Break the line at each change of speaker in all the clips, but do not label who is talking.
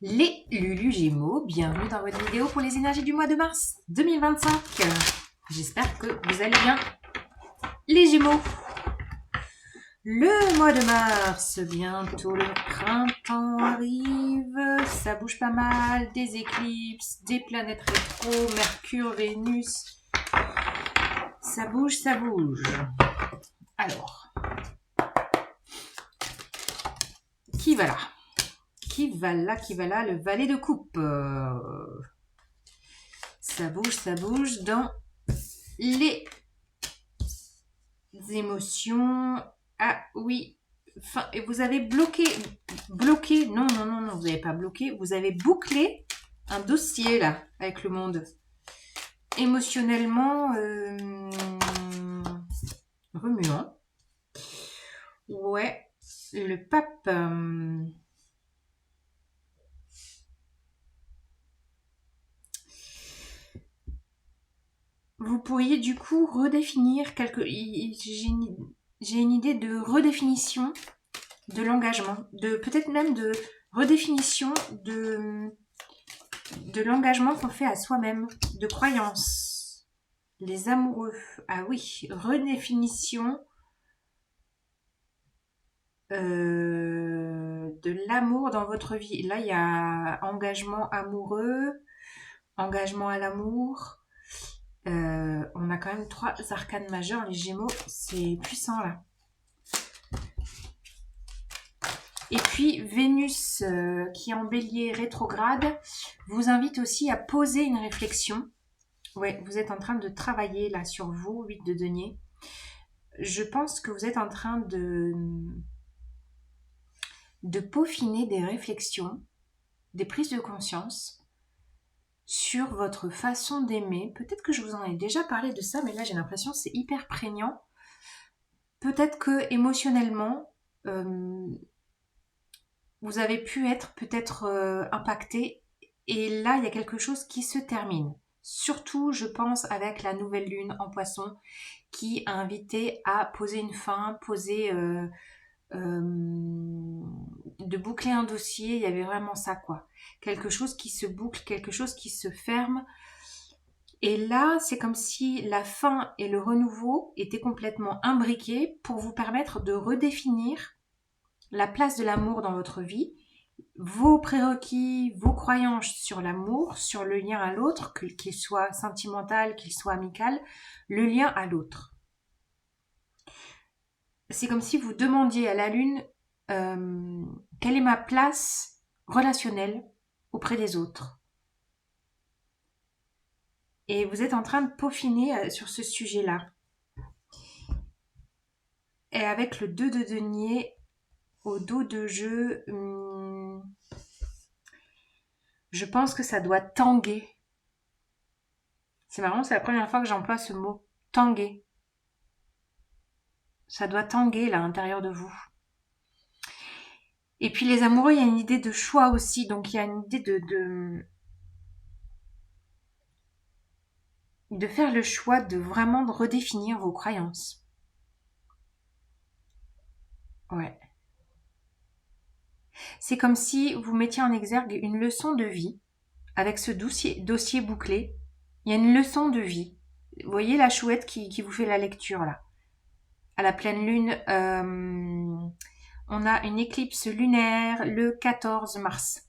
Les Lulu Gémeaux, bienvenue dans votre vidéo pour les énergies du mois de mars 2025. J'espère que vous allez bien. Les Gémeaux, le mois de mars, bientôt le printemps arrive, ça bouge pas mal, des éclipses, des planètes rétro, Mercure, Vénus, ça bouge, ça bouge. Alors, qui va là? Qui va là, le valet de coupe. Ça bouge dans les émotions. Ah oui, enfin, vous avez bloqué, non, vous n'avez pas bloqué, vous avez bouclé un dossier là, avec le monde. Émotionnellement, remuant. Ouais, le pape... vous pourriez du coup redéfinir quelques... J'ai une idée de redéfinition de l'engagement, de peut-être même de redéfinition de l'engagement qu'on fait à soi-même, de croyance. Les amoureux. Ah oui, redéfinition de l'amour dans votre vie. Là, il y a engagement amoureux, engagement à l'amour. On a quand même 3 arcanes majeurs, les Gémeaux, c'est puissant là. Et puis Vénus qui est en bélier rétrograde vous invite aussi à poser une réflexion. Ouais, vous êtes en train de travailler là sur vous, 8 de denier. Je pense que vous êtes en train de peaufiner des réflexions, des prises de conscience sur votre façon d'aimer. Peut-être que je vous en ai déjà parlé de ça, mais là j'ai l'impression que c'est hyper prégnant. Peut-être que émotionnellement, vous avez pu être peut-être impacté, et là il y a quelque chose qui se termine. Surtout, je pense, avec la nouvelle lune en poisson qui a invité à poser une fin, de boucler un dossier. Il y avait vraiment ça, quoi. Quelque chose qui se boucle, quelque chose qui se ferme. Et là, c'est comme si la fin et le renouveau étaient complètement imbriqués pour vous permettre de redéfinir la place de l'amour dans votre vie, vos prérequis, vos croyances sur l'amour, sur le lien à l'autre, qu'il soit sentimental, qu'il soit amical, le lien à l'autre. C'est comme si vous demandiez à la Lune quelle est ma place relationnelle auprès des autres. Et vous êtes en train de peaufiner sur ce sujet-là. Et avec le 2 de denier au dos de jeu, je pense que ça doit tanguer. C'est marrant, c'est la première fois que j'emploie ce mot, tanguer. Ça doit tanguer là, à l'intérieur de vous. Et puis les amoureux, il y a une idée de choix aussi, donc il y a une idée de faire le choix de vraiment redéfinir vos croyances. Ouais. C'est comme si vous mettiez en exergue une leçon de vie avec ce dossier bouclé. Il y a une leçon de vie. Vous voyez la chouette qui vous fait la lecture là. À la pleine lune, on a une éclipse lunaire le 14 mars.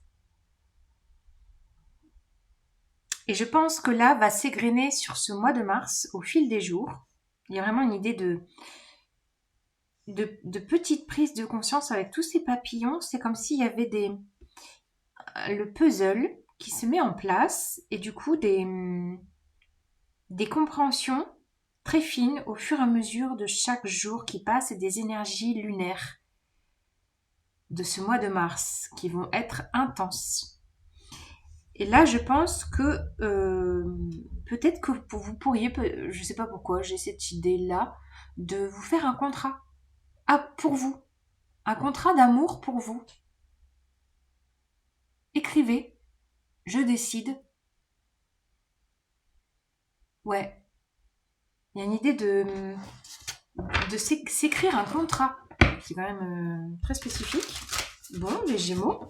Et je pense que là va s'égrener sur ce mois de mars, au fil des jours. Il y a vraiment une idée de petite prise de conscience avec tous ces papillons. C'est comme s'il y avait le puzzle qui se met en place et du coup des compréhensions très fines au fur et à mesure de chaque jour qui passe et des énergies lunaires de ce mois de mars qui vont être intenses. Et là, je pense que peut-être que vous pourriez, je ne sais pas pourquoi, j'ai cette idée-là, de vous faire un contrat pour vous. Un contrat d'amour pour vous. Écrivez. Je décide. Ouais. Il y a une idée de s'écrire un contrat. C'est quand même très spécifique. Bon, les Gémeaux.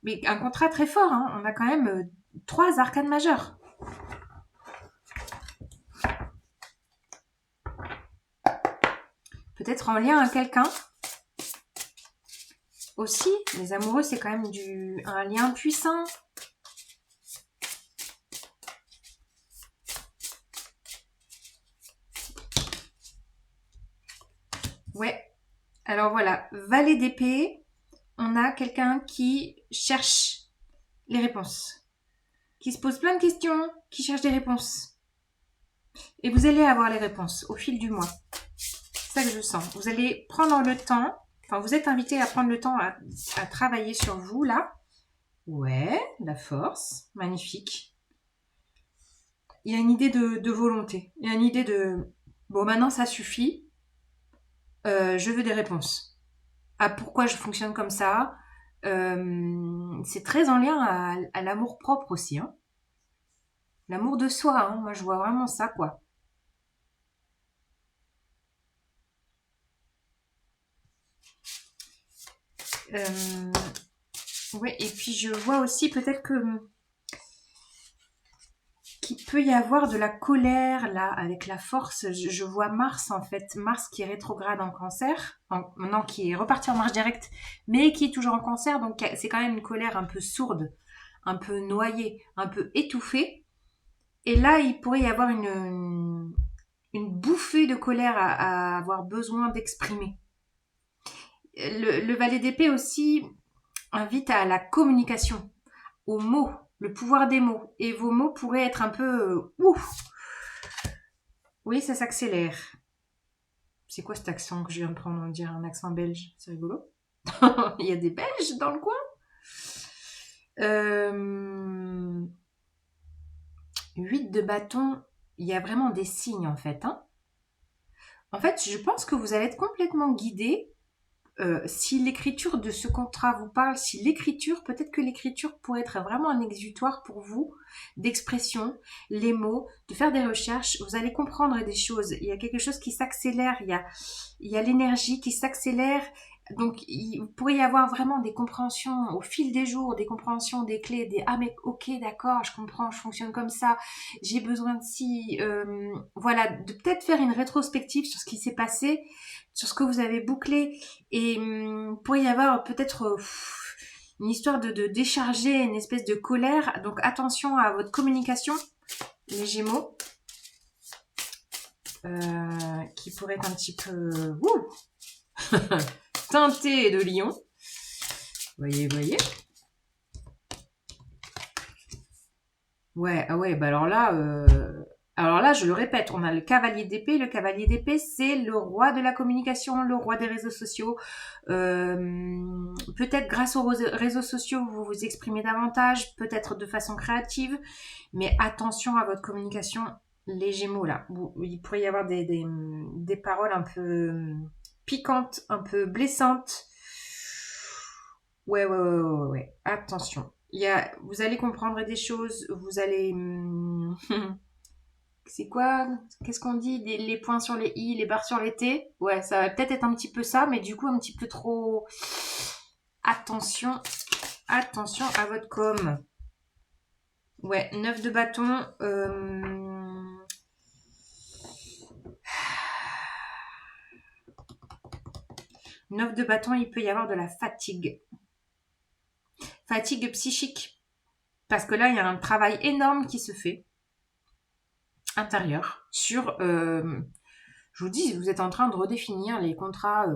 Mais un contrat très fort, hein. On a quand même 3 arcanes majeures. Peut-être en lien à quelqu'un. Aussi, les amoureux, c'est quand même un lien puissant. Ouais. Alors voilà, valet d'épée, on a quelqu'un qui cherche les réponses, qui se pose plein de questions, qui cherche des réponses. Et vous allez avoir les réponses au fil du mois. C'est ça que je sens. Vous allez prendre le temps, enfin vous êtes invité à prendre le temps à travailler sur vous là. Ouais, la force, magnifique. Il y a une idée de volonté, il y a une idée de bon maintenant ça suffit, je veux des réponses. À pourquoi je fonctionne comme ça. C'est très en lien à l'amour propre aussi. Hein. L'amour de soi, hein. Moi je vois vraiment ça quoi. Euh, ouais, et puis je vois aussi peut-être qu'il peut y avoir de la colère là avec la force. Je vois Mars en fait, Mars qui est rétrograde en Cancer, non qui est reparti en marche directe, mais qui est toujours en Cancer, donc c'est quand même une colère un peu sourde, un peu noyée, un peu étouffée. Et là, il pourrait y avoir une bouffée de colère à avoir besoin d'exprimer. Le valet d'épée aussi invite à la communication, aux mots, le pouvoir des mots. Et vos mots pourraient être un peu ouf. Oui, ça s'accélère. C'est quoi cet accent que je viens de prendre? On dirait un accent belge. C'est rigolo. Il y a des Belges dans le coin. 8 de bâton, il y a vraiment des signes en fait. Hein. En fait, je pense que vous allez être complètement guidé. Si l'écriture de ce contrat vous parle, si l'écriture, peut-être que l'écriture pourrait être vraiment un exutoire pour vous, d'expression, les mots, de faire des recherches, vous allez comprendre des choses. Il y a quelque chose qui s'accélère, il y a l'énergie qui s'accélère. Donc, il pourrait y avoir vraiment des compréhensions au fil des jours, des compréhensions des clés, des ah mais ok d'accord, je comprends, je fonctionne comme ça, j'ai besoin de ci, voilà, de peut-être faire une rétrospective sur ce qui s'est passé, sur ce que vous avez bouclé et pourrait y avoir peut-être une histoire de décharger une espèce de colère. Donc attention à votre communication, les Gémeaux, qui pourrait être un petit peu teinté de lion. Voyez, voyez. Ouais, ah ouais, bah alors là, je le répète, on a le cavalier d'épée. Le cavalier d'épée, c'est le roi de la communication, le roi des réseaux sociaux. Peut-être grâce aux réseaux sociaux, vous vous exprimez davantage, peut-être de façon créative, mais attention à votre communication, les Gémeaux là. Il pourrait y avoir des paroles un peu piquantes, un peu blessantes. Ouais. Attention. Vous allez comprendre des choses, vous allez c'est quoi? Qu'est-ce qu'on dit? Les points sur les i, les barres sur les t? Ouais, ça va peut-être être un petit peu ça, mais du coup un petit peu trop. Attention, attention à votre com. Ouais, 9 de bâton. 9 de bâton, il peut y avoir de la fatigue. Fatigue psychique. Parce que là, il y a un travail énorme qui se fait intérieur sur je vous dis, vous êtes en train de redéfinir les contrats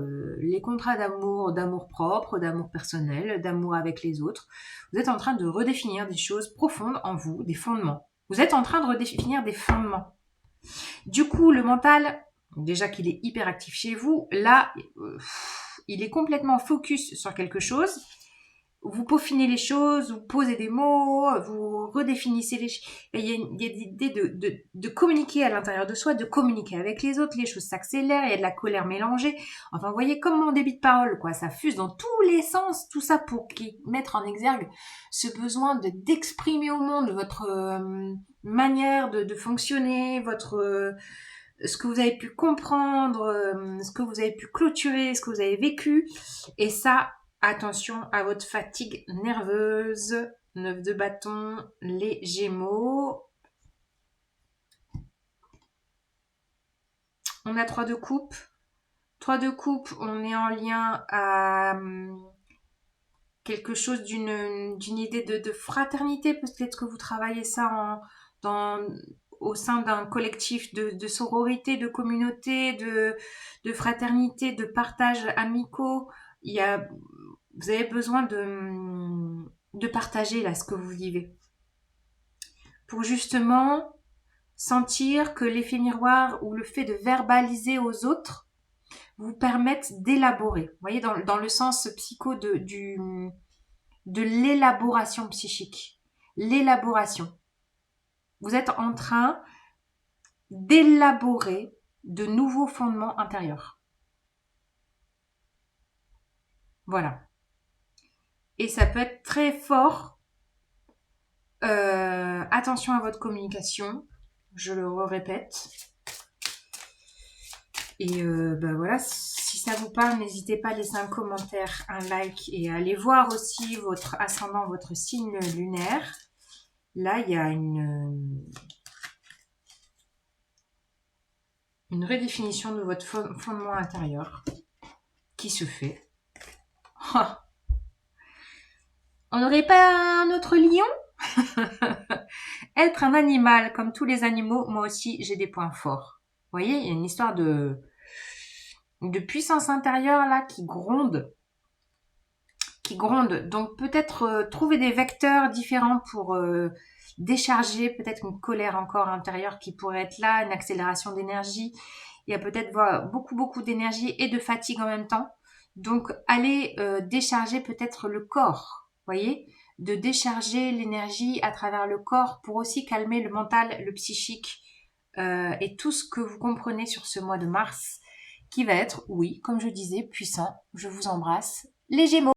d'amour propre, d'amour personnel, d'amour avec les autres. Vous êtes en train de redéfinir des choses profondes en vous, des fondements. Vous êtes en train de redéfinir des fondements. Du coup, le mental, déjà qu'il est hyper actif chez vous, là, il est complètement focus sur quelque chose. Vous peaufinez les choses, vous posez des mots, vous redéfinissez les choses. Il y a l'idée de communiquer à l'intérieur de soi, de communiquer avec les autres, les choses s'accélèrent, il y a de la colère mélangée. Enfin, vous voyez comme mon débit de parole, quoi, ça fuse dans tous les sens, tout ça pour mettre en exergue ce besoin d'exprimer au monde votre manière de fonctionner, votre ce que vous avez pu comprendre, ce que vous avez pu clôturer, ce que vous avez vécu. Et ça, Attention à votre fatigue nerveuse. 9 de bâton, les Gémeaux. On a 3 de coupe. 3 de coupe, on est en lien à quelque chose d'une idée de fraternité. Peut-être que vous travaillez ça au sein d'un collectif de sororité, de communauté, de fraternité, de partage amicaux. Vous avez besoin de partager là ce que vous vivez. Pour justement sentir que l'effet miroir ou le fait de verbaliser aux autres vous permettent d'élaborer. Vous voyez, dans le sens psycho de l'élaboration psychique. L'élaboration. Vous êtes en train d'élaborer de nouveaux fondements intérieurs. Voilà. Et ça peut être très fort. Attention à votre communication. Je le répète. Et voilà, si ça vous parle, n'hésitez pas à laisser un commentaire, un like et à aller voir aussi votre ascendant, votre signe lunaire. Là, il y a une redéfinition de votre fondement intérieur qui se fait. On n'aurait pas un autre lion? Être un animal comme tous les animaux, moi aussi j'ai des points forts. Vous voyez, il y a une histoire de puissance intérieure là qui gronde. Donc peut-être trouver des vecteurs différents pour décharger peut-être une colère encore intérieure qui pourrait être là, une accélération d'énergie. Il y a peut-être beaucoup d'énergie et de fatigue en même temps. Donc allez décharger peut-être le corps, voyez, de décharger l'énergie à travers le corps pour aussi calmer le mental, le psychique et tout ce que vous comprenez sur ce mois de mars qui va être, oui, comme je disais, puissant. Je vous embrasse. Les Gémeaux.